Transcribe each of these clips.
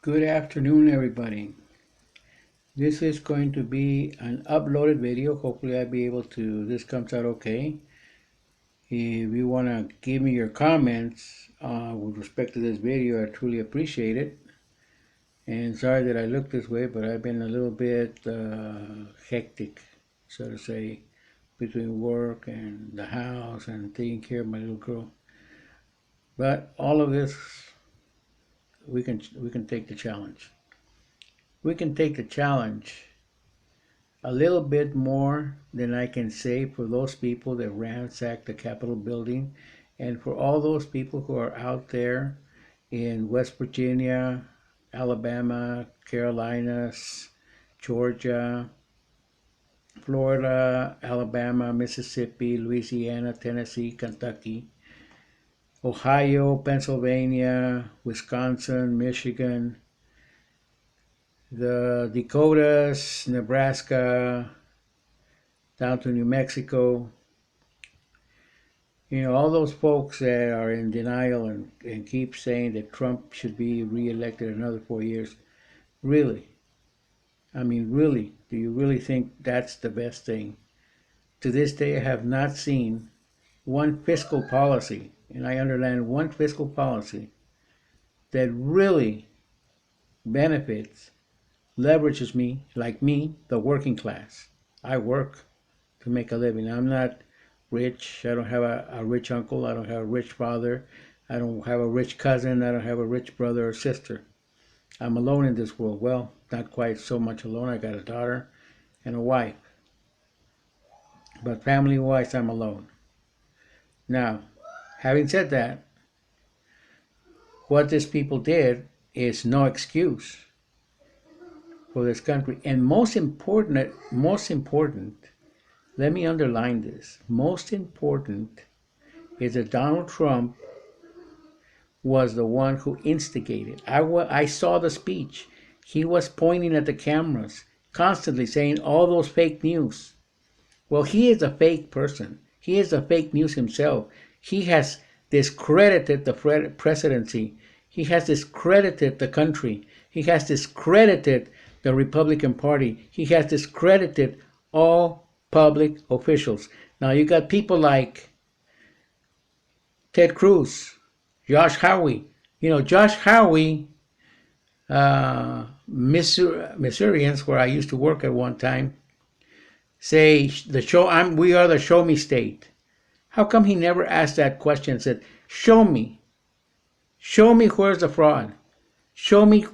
Good afternoon, everybody. This is going to be an uploaded video. Hopefully, this comes out okay. If you want to give me your comments with respect to this video, I truly appreciate it. And sorry that I look this way, but I've been a little bit hectic, so to say, between work and the house and taking care of my little girl. But all of this, we can take the challenge. We can take the challenge a little bit more than I can say for those people that ransacked the Capitol building and for all those people who are out there in West Virginia, Alabama, Carolinas, Georgia, Florida, Alabama, Mississippi, Louisiana, Tennessee, Kentucky, Ohio, Pennsylvania, Wisconsin, Michigan, the Dakotas, Nebraska, down to New Mexico. All those folks that are in denial and keep saying that Trump should be reelected another 4 years. Really? Really? Do you really think that's the best thing? To this day, I have not seen one fiscal policy, and I underline one fiscal policy, that really benefits, leverages me, like me, the working class. I work to make a living. I'm not rich. I don't have a rich uncle. I don't have a rich father. I don't have a rich cousin. I don't have a rich brother or sister. I'm alone in this world. Well, not quite so much alone. I got a daughter and a wife. But family-wise, I'm alone. Now, having said that, what these people did is no excuse for this country. And most important, let me underline this. Most important is that Donald Trump was the one who instigated. I saw the speech. He was pointing at the cameras, constantly saying all those fake news. Well, he is a fake person. He is a fake news himself. He has discredited the presidency. He has discredited the country. He has discredited the Republican Party. He has discredited all public officials. Now you got people like Ted Cruz, Josh Hawley. Josh Hawley, Missourians, where I used to work at one time, say we are the show me state. How come he never asked that question and said, show me where's the fraud? Show me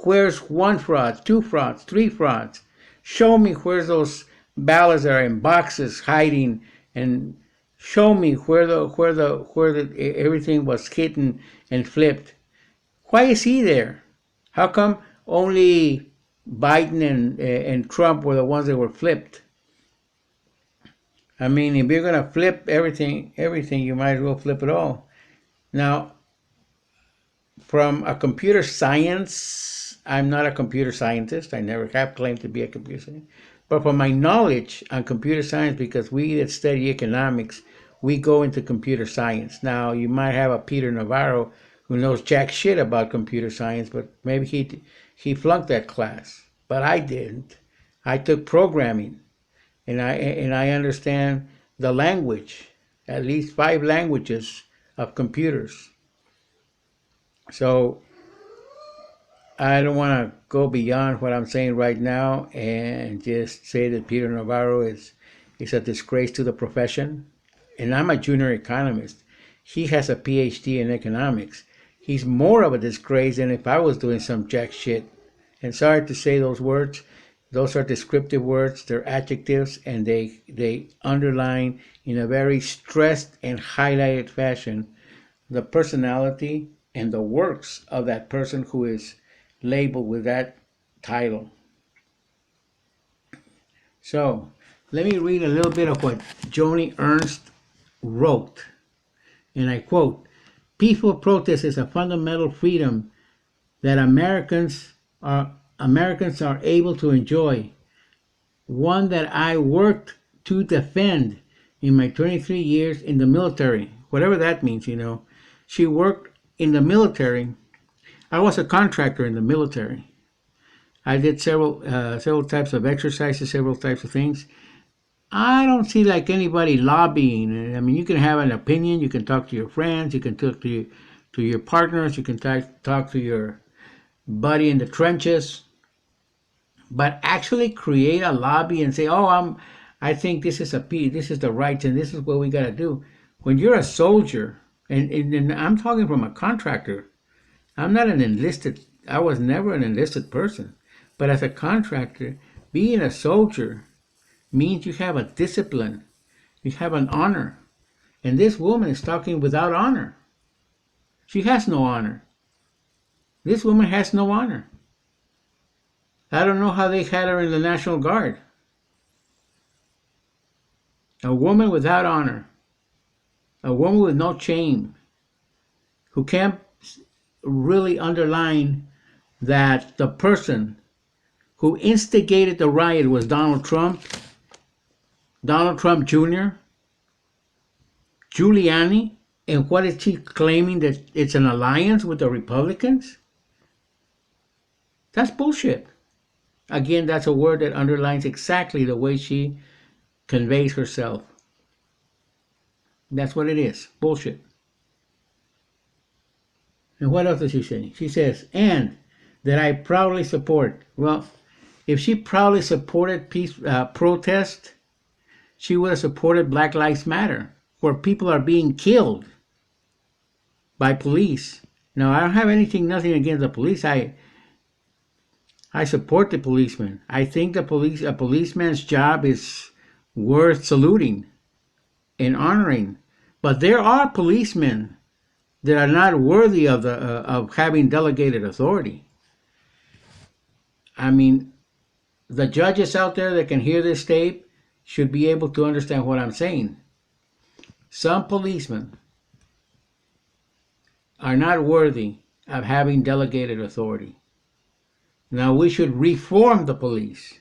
where's one fraud, two frauds, three frauds. Show me where's those ballots are in boxes hiding, and show me where everything was hidden and flipped. Why is he there? How come only Biden and Trump were the ones that were flipped? If you're gonna flip everything, you might as well flip it all. Now, from a computer science, I'm not a computer scientist. I never have claimed to be a computer scientist. But from my knowledge on computer science, because we that study economics, we go into computer science. Now, you might have a Peter Navarro who knows jack shit about computer science, but maybe he flunked that class. But I didn't. I took programming, and I understand the language, at least 5 languages of computers. So I don't want to go beyond what I'm saying right now and just say that Peter Navarro is a disgrace to the profession. And I'm a junior economist. He has a PhD in economics. He's more of a disgrace than if I was doing some jack shit. And sorry to say those words. Those are descriptive words. They're adjectives, and they underline in a very stressed and highlighted fashion the personality and the works of that person who is labeled with that title. So, let me read a little bit of what Joni Ernst wrote. And I quote, "Peaceful protest is a fundamental freedom that Americans are able to enjoy. One that I worked to defend in my 23 years in the military." Whatever that means, She worked in the military. I was a contractor in the military. I did several types of exercises, several types of things. I don't see like anybody lobbying. I mean, you can have an opinion. You can talk to your friends. You can talk to your partners. You can talk to your buddy in the trenches. But actually create a lobby and say, "Oh, I think this is the right, and this is what we got to do." When you're a soldier, and I'm talking from a contractor. I'm not an enlisted. I was never an enlisted person. But as a contractor, being a soldier means you have a discipline. You have an honor. And this woman is talking without honor. She has no honor. This woman has no honor. I don't know how they had her in the National Guard. A woman without honor. A woman with no shame. Who can't really underline that the person who instigated the riot was Donald Trump Jr., Giuliani, and what is she claiming, that it's an alliance with the Republicans? That's bullshit. Again, that's a word that underlines exactly the way she conveys herself. That's what it is. Bullshit. And what else does she say? She says, and that I proudly support. Well, if she proudly supported peace protest, she would have supported Black Lives Matter, where people are being killed by police. Now, I don't have nothing against the police. I support the policeman. I think a policeman's job is worth saluting and honoring. But there are policemen that are not worthy of having delegated authority. I mean, the judges out there that can hear this tape should be able to understand what I'm saying. Some policemen are not worthy of having delegated authority. Now we should reform the police.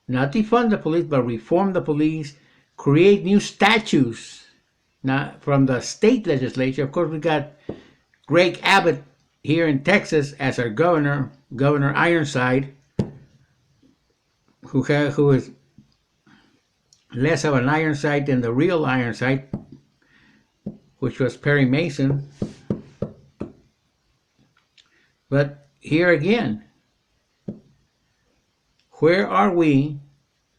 Not defund the police, but reform the police, create new statutes. Now, from the state legislature, of course, we got Greg Abbott here in Texas as our governor, Governor Ironside, who is less of an Ironside than the real Ironside, which was Perry Mason. But here again, where are we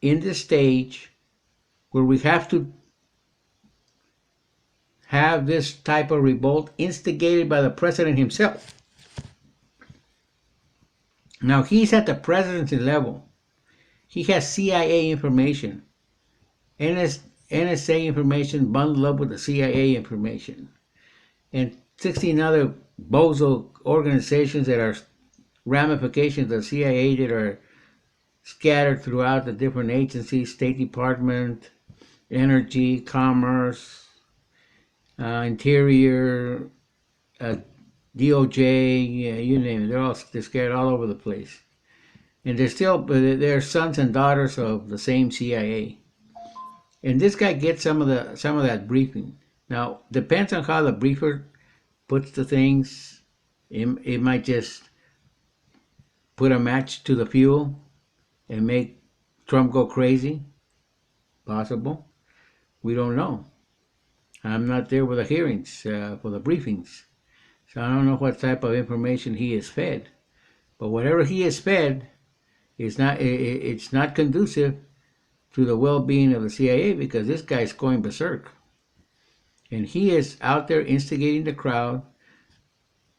in the stage where we have to have this type of revolt instigated by the president himself? Now, he's at the presidency level. He has CIA information, NSA information bundled up with the CIA information, and 16 other bozo organizations that are ramifications of the CIA that are scattered throughout the different agencies: State Department, Energy, Commerce, Interior, DOJ, you name it. They're scattered all over the place, and they're sons and daughters of the same CIA. And this guy gets some of that briefing. Now, depends on how the briefer puts the things. It might just put a match to the fuel and make Trump go crazy. Possible. We don't know. I'm not there with the hearings, for the briefings. So I don't know what type of information he is fed. But whatever he is fed, it's not conducive to the well-being of the CIA, because this guy's going berserk. And he is out there instigating the crowd,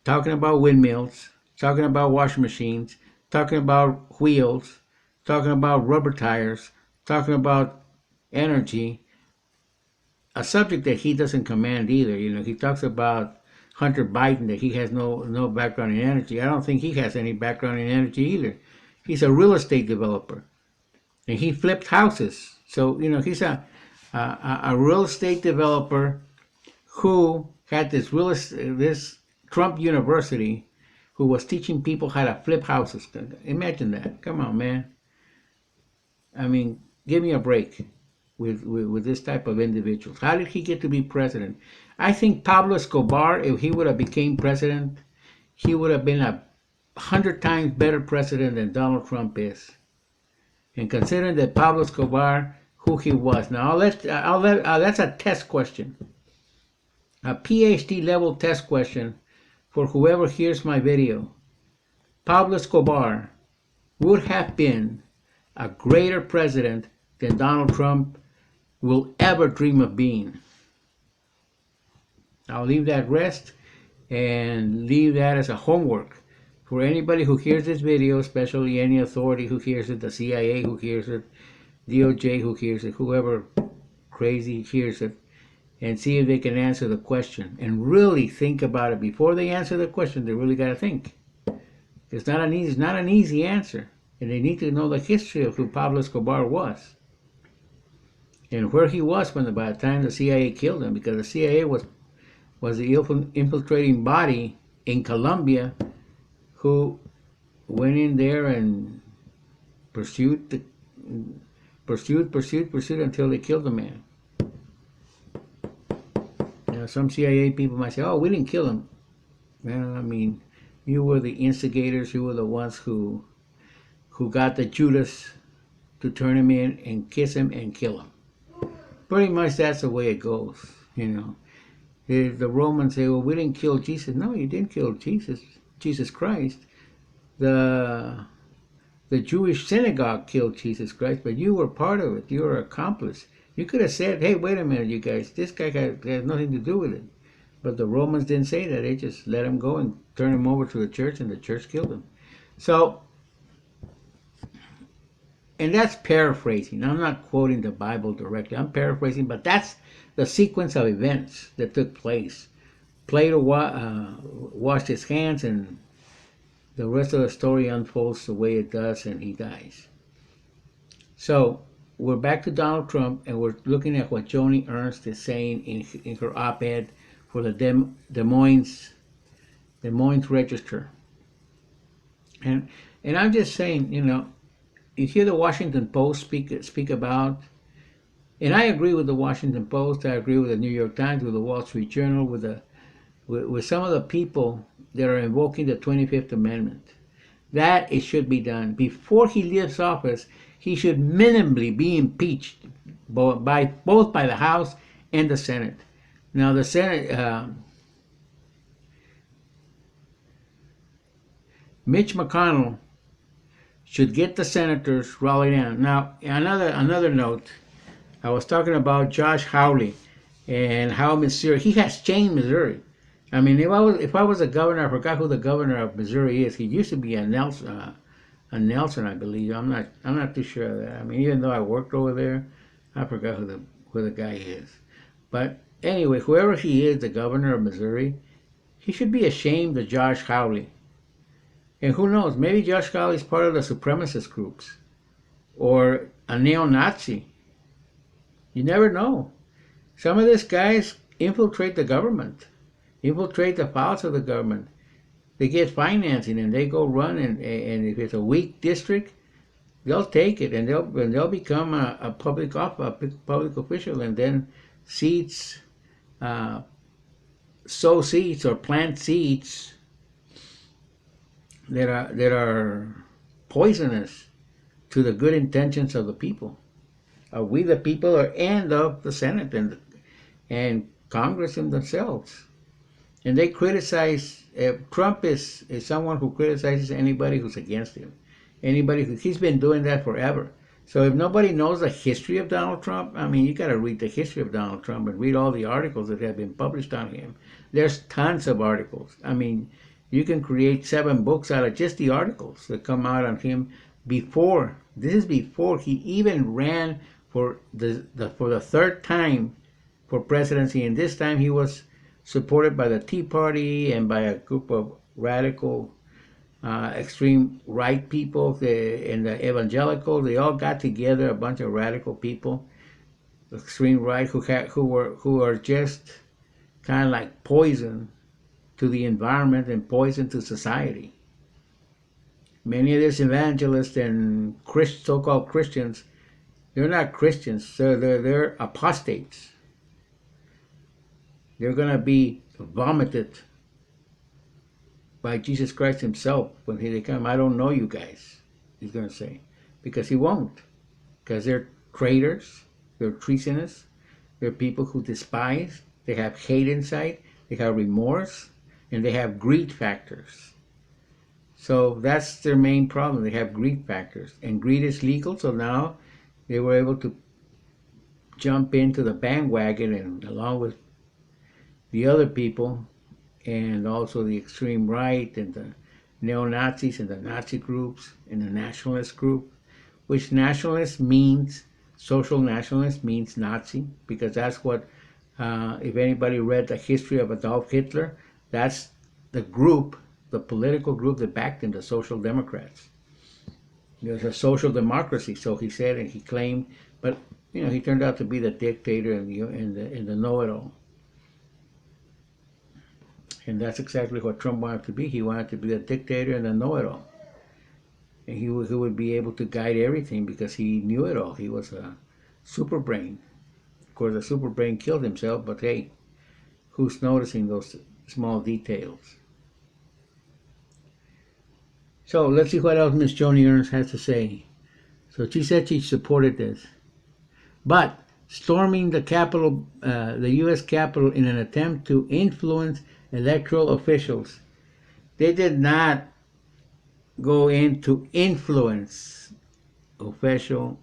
talking about windmills, talking about washing machines, talking about wheels, talking about rubber tires, talking about energy, a subject that he doesn't command either. He talks about Hunter Biden, that he has no background in energy. I don't think he has any background in energy either. He's a real estate developer, and he flipped houses. So he's a real estate developer who had this Trump University, who was teaching people how to flip houses. Imagine that. Come on, man. I mean, give me a break with this type of individuals. How did he get to be president? I think Pablo Escobar, if he would have became president, he would have been 100 times better president than Donald Trump is. And considering that Pablo Escobar, who he was. Now, that's a test question. A PhD level test question for whoever hears my video. Pablo Escobar would have been a greater president than Donald Trump will ever dream of being. I'll leave that rest and leave that as a homework for anybody who hears this video, especially any authority who hears it, the CIA who hears it, DOJ who hears it, whoever crazy hears it, and see if they can answer the question and really think about it. Before they answer the question, they really got to think. It's not an easy answer, and they need to know the history of who Pablo Escobar was and where he was by the time the CIA killed him, because the CIA was the infiltrating body in Colombia who went in there and pursued until they killed the man. Now, some CIA people might say, "Oh, we didn't kill him." Well, I mean, you were the instigators. You were the ones who got the Judas to turn him in and kiss him and kill him. Pretty much that's the way it goes, you know. The Romans say, "Well, we didn't kill Jesus." No, you didn't kill Jesus Christ. The Jewish synagogue killed Jesus Christ, but you were part of it. You were an accomplice. You could have said, "Hey, wait a minute, you guys. This guy has nothing to do with it." But the Romans didn't say that. They just let him go and turned him over to the church, and the church killed him. So, and that's paraphrasing. I'm not quoting the Bible directly. I'm paraphrasing, but that's the sequence of events that took place. Plato washed his hands, and the rest of the story unfolds the way it does, and he dies. So we're back to Donald Trump, and we're looking at what Joni Ernst is saying in her op-ed for the Des Moines Register. And I'm just saying, you know, you hear the Washington Post speak about, and I agree with the Washington Post, I agree with the New York Times, with the Wall Street Journal, with some of the people that are invoking the 25th Amendment, that it should be done. Before he leaves office, he should minimally be impeached both by the House and the Senate. Now the Senate, Mitch McConnell should get the senators rallied down. Now, another note, I was talking about Josh Hawley and how Missouri, he has changed Missouri. I mean, if I was a governor, I forgot who the governor of Missouri is. He used to be a Nelson, I believe. I'm not too sure of that. I mean, even though I worked over there, I forgot who the guy is. But anyway, whoever he is, the governor of Missouri, he should be ashamed of Josh Hawley. And who knows, maybe Josh Hawley is part of the supremacist groups or a neo-Nazi. You never know. Some of these guys infiltrate the government, infiltrate the files of the government. They get financing and they go run, and if it's a weak district, they'll take it and they'll become a public official, and then sow seeds or plant seeds that are poisonous to the good intentions of the people, of we the people, and of the Senate and Congress in themselves. And they criticize, Trump is someone who criticizes anybody who's against him. He's been doing that forever. So if nobody knows the history of Donald Trump, I mean, you got to read the history of Donald Trump and read all the articles that have been published on him. There's tons of articles. I mean, you can create 7 books out of just the articles that come out on him before. This is before he even ran for the 3rd time for presidency, and this time he was supported by the Tea Party and by a group of radical, extreme right people and the evangelicals. They all got together, a bunch of radical people, extreme right, who are just kind of like poison to the environment and poison to society. Many of these evangelists and so-called Christians, they're not Christians. They're apostates. They're going to be vomited by Jesus Christ himself when they come. I don't know you guys, he's going to say. Because he won't. Because they're traitors, they're treasonous, they're people who despise, they have hate inside, they have remorse, and they have greed factors. So that's their main problem. They have greed factors. And greed is legal, so now they were able to jump into the bandwagon and along with the other people and also the extreme right and the neo-Nazis and the Nazi groups and the nationalist group, which nationalist means, social nationalist means Nazi, because that's what, if anybody read the history of Adolf Hitler, that's the group, the political group that backed him, the Social Democrats. There's a social democracy, so he said and he claimed, but he turned out to be the dictator and the know-it-all. And that's exactly what Trump wanted to be. He wanted to be the dictator and the know-it-all. And he would be able to guide everything because he knew it all. He was a super brain. Of course, the super brain killed himself, but hey, who's noticing those small details? So let's see what else Miss Joni Ernst has to say. So she said she supported this. But storming the Capitol, the U.S. Capitol in an attempt to influence electoral officials. They did not go in to influence official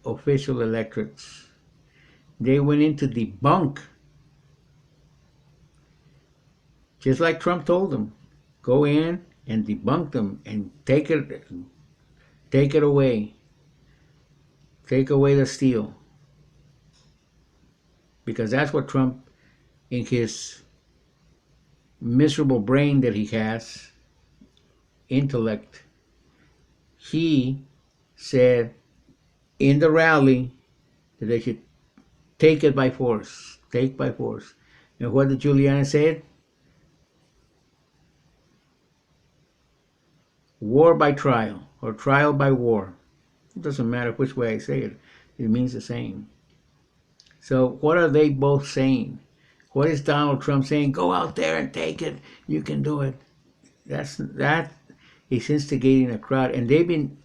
electorates. They went in to debunk, just like Trump told them. Go in and debunk them and take it away. Take away the steal. Because that's what Trump, in his miserable brain that he has, intellect, he said in the rally that they should take it by force. Take by force. And what did Juliana say? War by trial, or trial by war. It doesn't matter which way I say it. It means the same. So what are they both saying? What is Donald Trump saying? Go out there and take it. You can do it. That is instigating a crowd. And they've been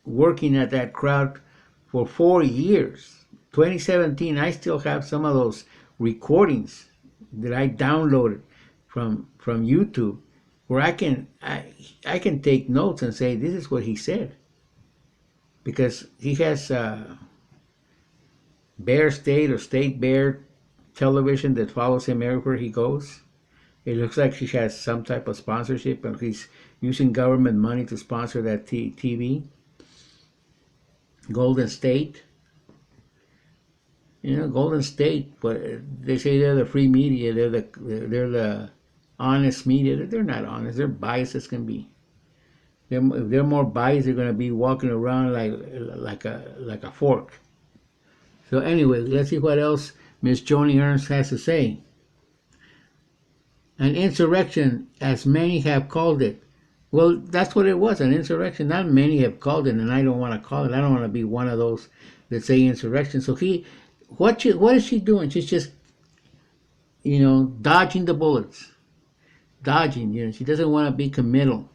working at that crowd for 4 years. 2017, I still have some of those recordings that I downloaded from YouTube, where I can take notes and say this is what he said, because he has Bear State or State Bear television that follows him everywhere he goes. It looks like he has some type of sponsorship, and he's using government money to sponsor that TV. Golden State. Golden State, but they say they're the free media. They're the honest media. They're not honest. They're biased as can be. If they're more biased, they're going to be walking around like a fork. So anyway, let's see what else Miss Joni Ernst has to say. An insurrection, as many have called it. Well, that's what it was, an insurrection. Not many have called it, and I don't want to call it. I don't want to be one of those that say insurrection. So what is she doing? She's just, dodging the bullets. Dodging, she doesn't want to be committal.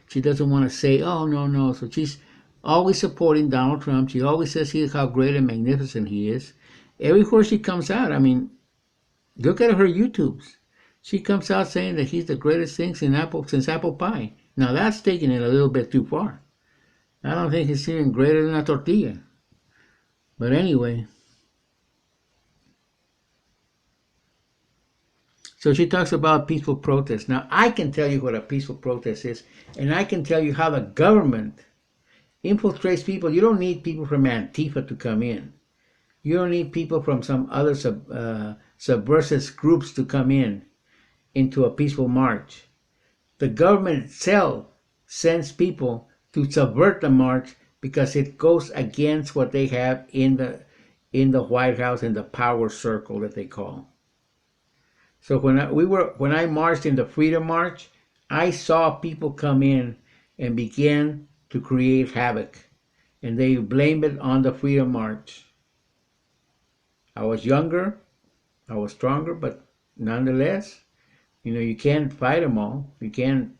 She doesn't want to say, oh, no. So she's always supporting Donald Trump. She always says how great and magnificent he is. Everywhere she comes out, look at her YouTubes. She comes out saying that he's the greatest thing since apple pie. Now that's taking it a little bit too far. I don't think he's even greater than a tortilla. But anyway. So she talks about peaceful protest. Now I can tell you what a peaceful protest is, and I can tell you how the government infiltrates people. You don't need people from Antifa to come in. You don't need people from some other subversive groups to come into a peaceful march. The government itself sends people to subvert the march because it goes against what they have in the White House, in the power circle that they call. So when I marched in the Freedom March, I saw people come in and begin to create havoc, and they blamed it on the Freedom March. I was younger, I was stronger, but nonetheless, You can't fight them all. You can't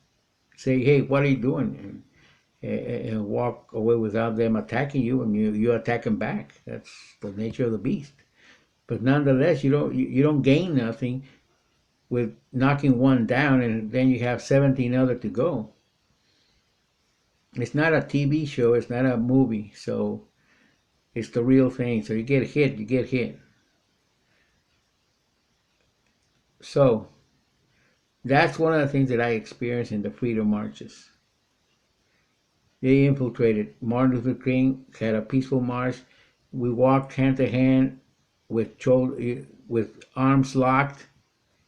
say, hey, what are you doing? And walk away without them attacking you, and you attack them back. That's the nature of the beast. But nonetheless, you don't gain nothing with knocking one down, and then you have 17 other to go. It's not a TV show. It's not a movie. So it's the real thing. So you get hit, you get hit. So that's one of the things that I experienced in the freedom marches. They infiltrated. Martin Luther King had a peaceful march. We walked hand to hand with arms locked.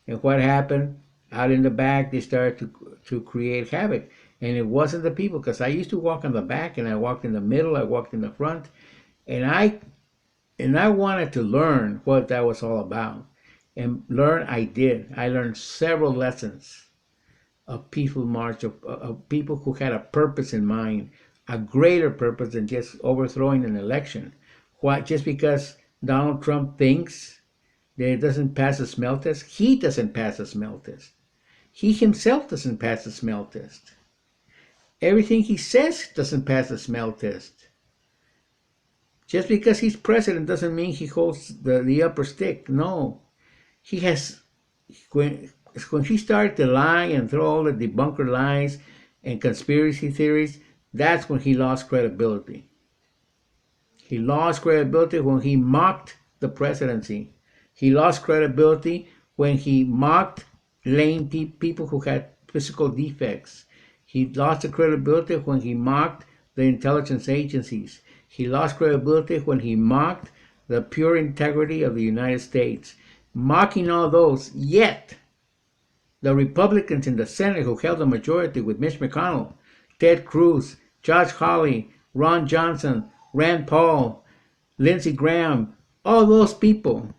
And what happened? Out in the back, they started to create havoc. And it wasn't the people, because I used to walk in the back, and I walked in the middle, I walked in the front, and I wanted to learn what that was all about. And learn I did. I learned several lessons of peaceful march, of people who had a purpose in mind, a greater purpose than just overthrowing an election. Why? Just because Donald Trump thinks that it doesn't pass a smell test, he doesn't pass a smell test. He himself doesn't pass a smell test. Everything he says doesn't pass a smell test. Just because he's president doesn't mean he holds the upper stick. No. He has, when he started to lie and throw all the debunker lies and conspiracy theories, that's when he lost credibility. He lost credibility when he mocked the presidency. He lost credibility when he mocked lame people who had physical defects. He lost the credibility when he mocked the intelligence agencies. He lost credibility when he mocked the pure integrity of the United States. Mocking all those, yet the Republicans in the Senate who held the majority with Mitch McConnell, Ted Cruz, Josh Hawley, Ron Johnson, Rand Paul, Lindsey Graham, all those people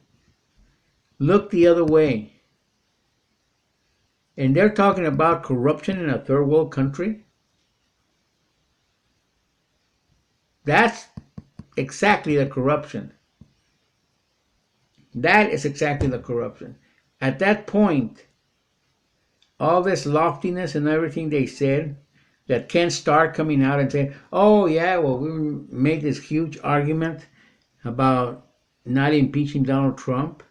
look the other way. And they're talking about corruption in a third world country. That's exactly the corruption. That is exactly the corruption. At that point, all this loftiness and everything they said, that Ken Starr coming out and saying, oh yeah, well, we made this huge argument about not impeaching Donald Trump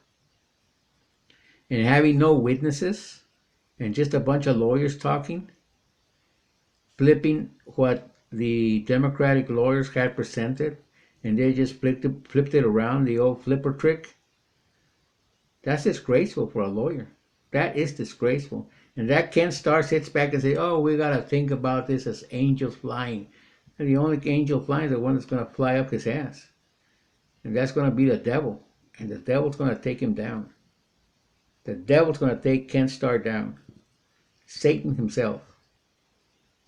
and having no witnesses and just a bunch of lawyers talking, flipping what the Democratic lawyers had presented, and they just flipped it around, the old flipper trick. That's disgraceful for a lawyer. That is disgraceful. And that Ken Starr sits back and says, oh, we got to think about this as angels flying. And the only angel flying is the one that's going to fly up his ass. And that's going to be the devil. And the devil's going to take him down. The devil's going to take Ken Starr down. Satan himself.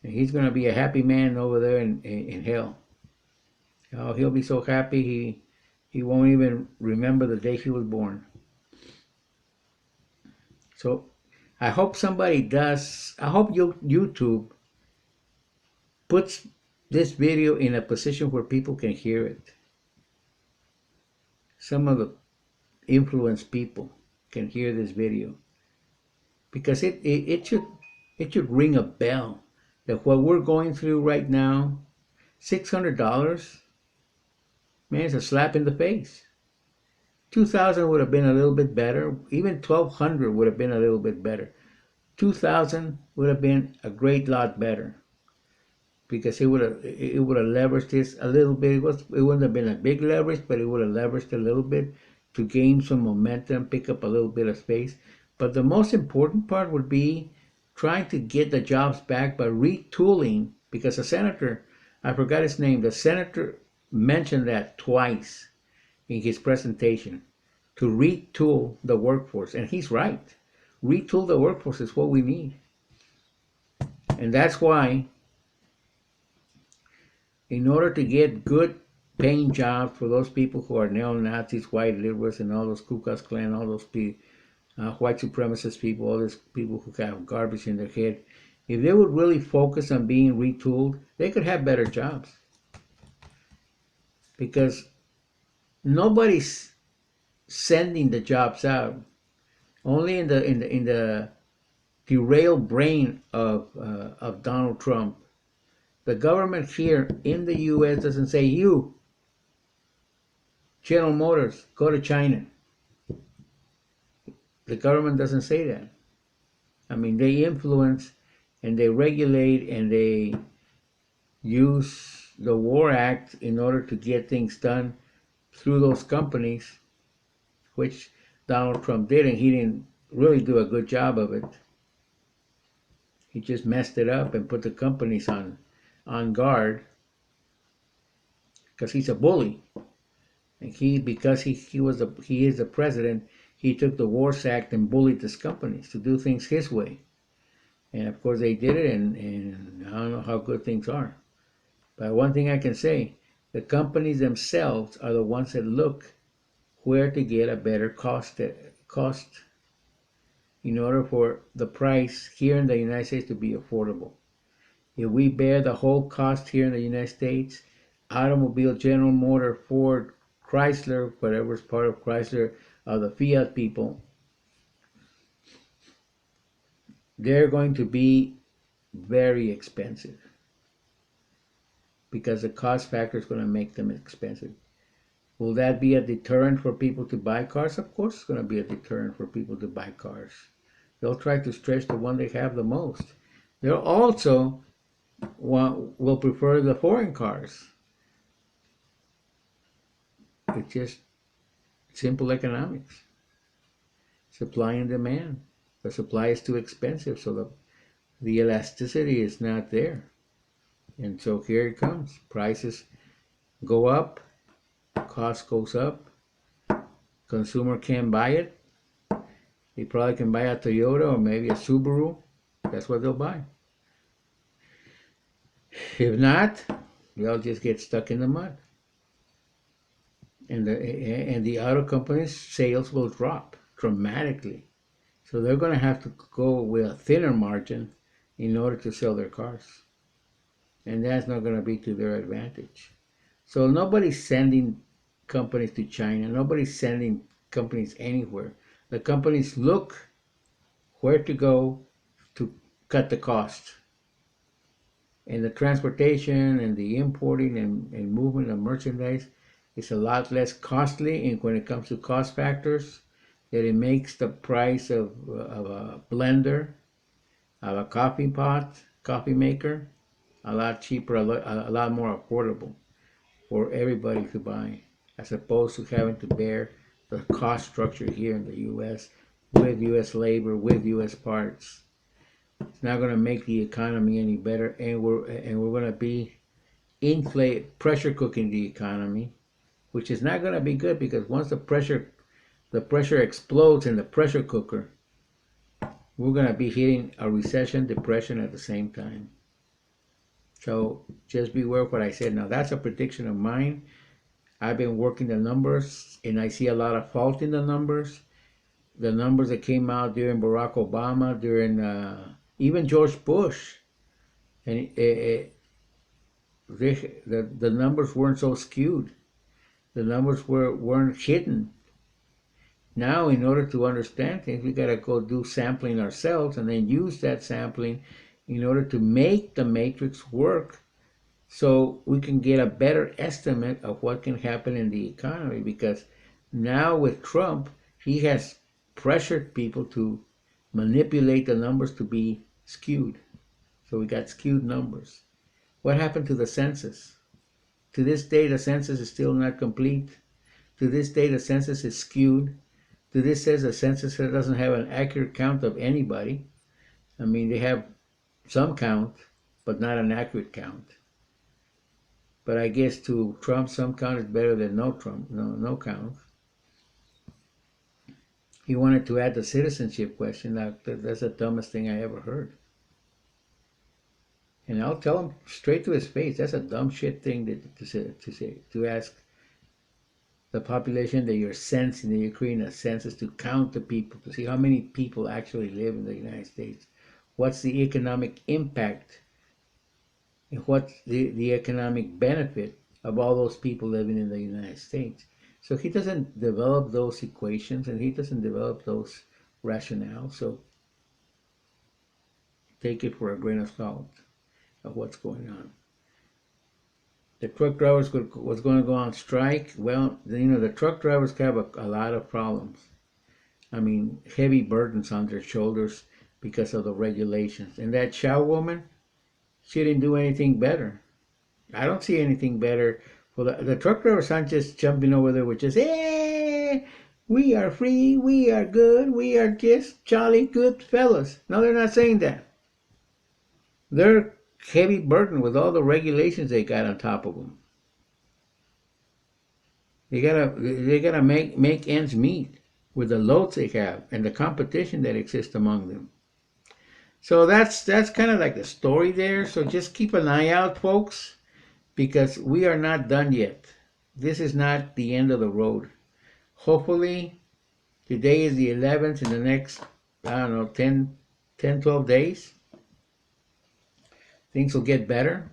And he's going to be a happy man over there in hell. Oh, he'll be so happy he won't even remember the day he was born. So I hope somebody does, I hope YouTube puts this video in a position where people can hear it. Some of the influenced people can hear this video. Because it should ring a bell that what we're going through right now, $600, man, it's a slap in the face. 2,000 would have been a little bit better. Even 1,200 would have been a little bit better. 2,000 would have been a great lot better, because it would have leveraged this a little bit. It wouldn't have been a big leverage, but it would have leveraged a little bit to gain some momentum, pick up a little bit of space. But the most important part would be trying to get the jobs back by retooling, because the senator, I forgot his name, the senator mentioned that twice in his presentation, to retool the workforce. And he's right. Retool the workforce is what we need. And that's why, in order to get good paying jobs for those people who are neo-Nazis, white liberals, and all those Ku Klux Klan, all those white supremacist people, all those people who have garbage in their head, if they would really focus on being retooled, they could have better jobs. Because nobody's sending the jobs out. Only in the derailed brain of Donald Trump. The government here in the U.S. doesn't say, you, General Motors, go to China. The government doesn't say that. I mean, they influence and they regulate and they use the War Act in order to get things done through those companies, which Donald Trump did, and he didn't really do a good job of it. He just messed it up and put the companies on guard because he's a bully. And because he is the president, he took the Wars Act and bullied these companies to do things his way. And of course they did it, and I don't know how good things are. But one thing I can say, the companies themselves are the ones that look where to get a better cost in order for the price here in the United States to be affordable. If we bear the whole cost here in the United States, automobile, General Motors, Ford, Chrysler, whatever's part of Chrysler, the Fiat people, they're going to be very expensive because the cost factor is going to make them expensive. Will that be a deterrent for people to buy cars? Of course it's going to be a deterrent for people to buy cars. They'll try to stretch the one they have the most. They'll also will prefer the foreign cars. It's just simple economics. Supply and demand. The supply is too expensive, so the elasticity is not there. And so here it comes. Prices go up, cost goes up, consumer can't buy it. They probably can buy a Toyota or maybe a Subaru. That's what they'll buy. If not, they'll just get stuck in the mud. And the auto companies' sales will drop dramatically. So they're going to have to go with a thinner margin in order to sell their cars. And that's not going to be to their advantage. So nobody's sending companies to China. Nobody's sending companies anywhere. The companies look where to go to cut the cost. And the transportation and the importing and movement of merchandise is a lot less costly. And when it comes to cost factors, that it makes the price of a blender, of a coffee pot, coffee maker, a lot cheaper, a lot more affordable for everybody to buy, as opposed to having to bear the cost structure here in the U.S. with U.S. labor, with U.S. parts. It's not going to make the economy any better, and we're going to be pressure cooking the economy, which is not going to be good because once the pressure explodes in the pressure cooker, we're going to be hitting a recession, depression at the same time. So just beware of what I said. Now that's a prediction of mine. I've been working the numbers and I see a lot of fault in the numbers. The numbers that came out during Barack Obama, during even George Bush, and the numbers weren't so skewed. The numbers weren't hidden. Now, in order to understand things, we got to go do sampling ourselves and then use that sampling in order to make the matrix work so we can get a better estimate of what can happen in the economy. Because now with Trump, he has pressured people to manipulate the numbers to be skewed. So we got skewed numbers. What happened to the census? To this day, the census is still not complete. To this day, the census is skewed. To this says the census doesn't have an accurate count of anybody. I mean, they have some count, but not an accurate count. But I guess to Trump, some count is better than no count. He wanted to add the citizenship question. That's the dumbest thing I ever heard. And I'll tell him straight to his face, that's a dumb shit thing to ask the population that you're sensing, that you're creating a census to count the people, to see how many people actually live in the United States. What's the economic impact and what's the economic benefit of all those people living in the United States? So he doesn't develop those equations and he doesn't develop those rationales. So take it for a grain of salt of what's going on. The truck drivers was going to go on strike. Well, the truck drivers have a lot of problems. I mean, heavy burdens on their shoulders because of the regulations. And that Chow woman, she didn't do anything better. I don't see anything better for the truck drivers aren't just jumping over there with just, hey, we are free, we are good, we are just jolly good fellas. No, they're not saying that. They're heavy burdened with all the regulations they got on top of them. They gotta make ends meet with the loads they have and the competition that exists among them. So that's kind of like the story there. So just keep an eye out, folks, because we are not done yet. This is not the end of the road. Hopefully, today is the 11th. In the next, I don't know, 12 days, things will get better.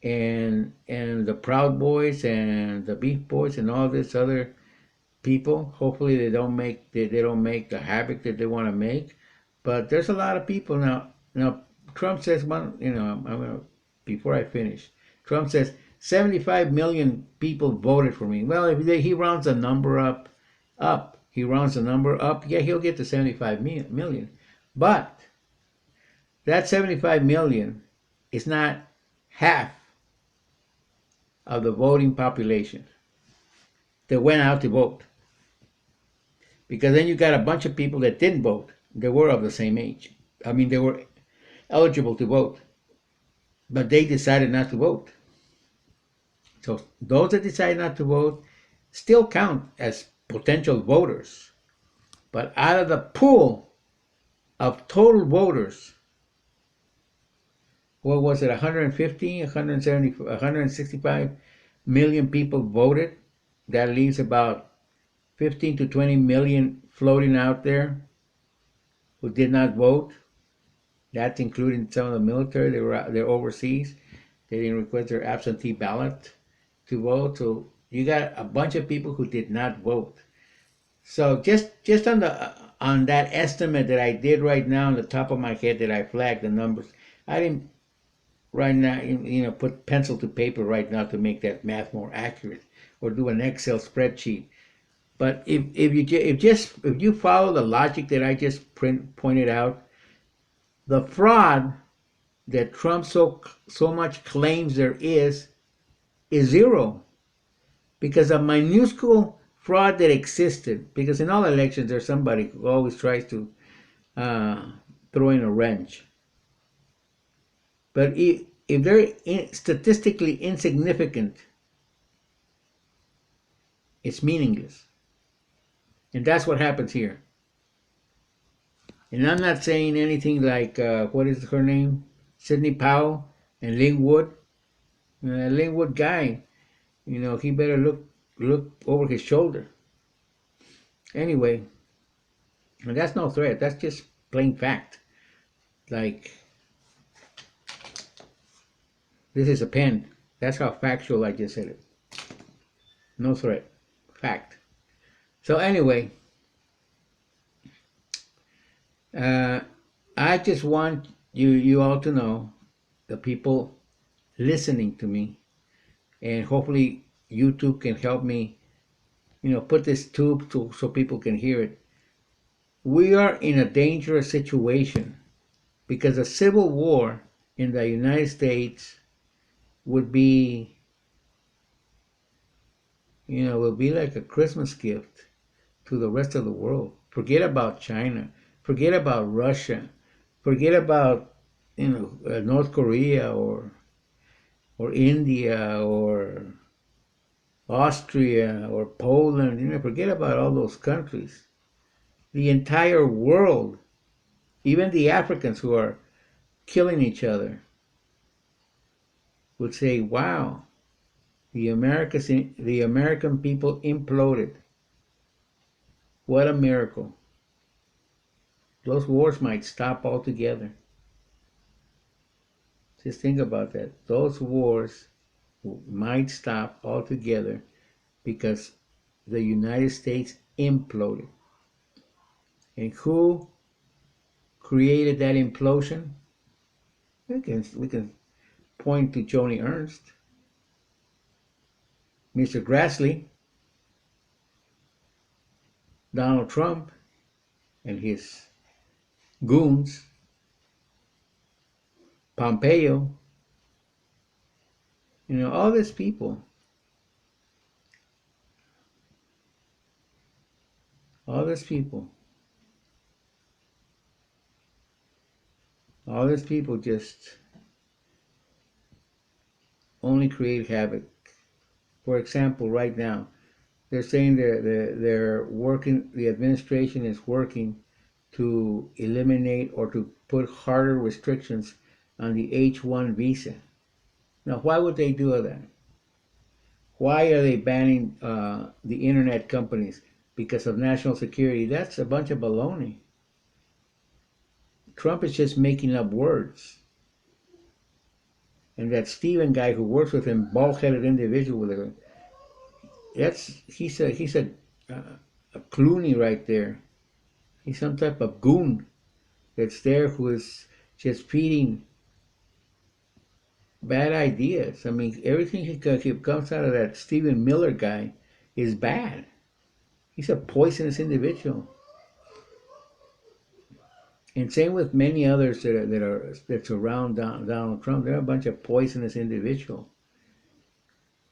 And the Proud Boys and the Beef Boys and all this other people, hopefully they don't make the havoc that they want to make. But there's a lot of people now. Now Trump says I'm gonna before I finish. Trump says 75 million people voted for me. Well, if he rounds the number he rounds the number up. Yeah, he'll get to 75 million. But that 75 million is not half of the voting population that went out to vote. Because then you got a bunch of people that didn't vote. They were of the same age. I mean, they were eligible to vote, but they decided not to vote. So those that decided not to vote still count as potential voters. But out of the pool of total voters, what was it, 150, 170, 165 million people voted? That leaves about 15 to 20 million floating out there who did not vote. That's including some of the military. They're overseas. They didn't request their absentee ballot to vote. So you got a bunch of people who did not vote. So just on that estimate that I did right now on the top of my head that I flagged the numbers, I didn't right now put pencil to paper right now to make that math more accurate or do an Excel spreadsheet. But if you follow the logic that I just pointed out, the fraud that Trump so much claims there is zero, because a minuscule fraud that existed. Because in all elections, there's somebody who always tries to throw in a wrench. But if they're statistically insignificant, it's meaningless. And that's what happens here. And I'm not saying anything like, what is her name? Sidney Powell and Lynn Wood. Lynn Wood guy, he better look over his shoulder. Anyway, and that's no threat. That's just plain fact. Like, this is a pen. That's how factual I just said it. No threat. Fact. So anyway, I just want you all to know, the people listening to me, and hopefully YouTube can help me, put this tube so people can hear it. We are in a dangerous situation because a civil war in the United States would be, will be like a Christmas gift to the rest of the world. Forget about China. Forget about Russia. Forget about, North Korea or India or Austria or Poland. Forget about all those countries. The entire world, even the Africans who are killing each other, would say, wow, the American people imploded. What a miracle. Those wars might stop altogether. Just think about that. Those wars might stop altogether because the United States imploded. And who created that implosion? We can point to Joni Ernst, Mr. Grassley, Donald Trump, and his goons, Pompeo, all these people, all these people, all these people just only create havoc. For example, right now, they're saying they're working, the administration is working to eliminate or to put harder restrictions on the H-1 visa. Now, why would they do that? Why are they banning the internet companies? Because of national security? That's a bunch of baloney. Trump is just making up words. And that Steven guy who works with him, bald-headed individual with him, he's a Clooney right there. He's some type of goon that's there who is just feeding bad ideas. I mean, everything he comes out of that Stephen Miller guy is bad. He's a poisonous individual. And same with many others that surround Donald Trump. They're a bunch of poisonous individuals.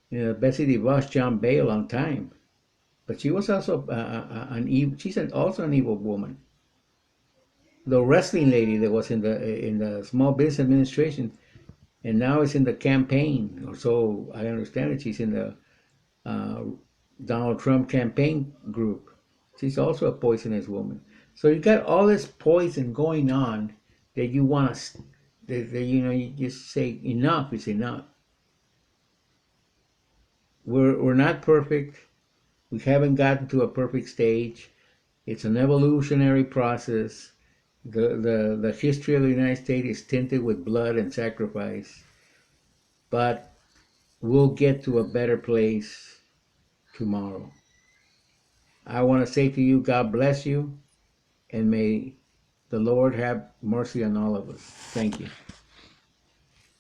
Betsy DeVos jumped bail on time, but she was also an evil. She's also an evil woman. The wrestling lady that was in the Small Business Administration and now is in the campaign, or so I understand it. She's in the uh, Donald Trump campaign group. She's also a poisonous woman. So you got all this poison going on that you want to, you just say enough is enough. We're not perfect. We haven't gotten to a perfect stage. It's an evolutionary process. The history of the United States is tinted with blood and sacrifice, but we'll get to a better place tomorrow. I want to say to you, God bless you, and may the Lord have mercy on all of us. Thank you.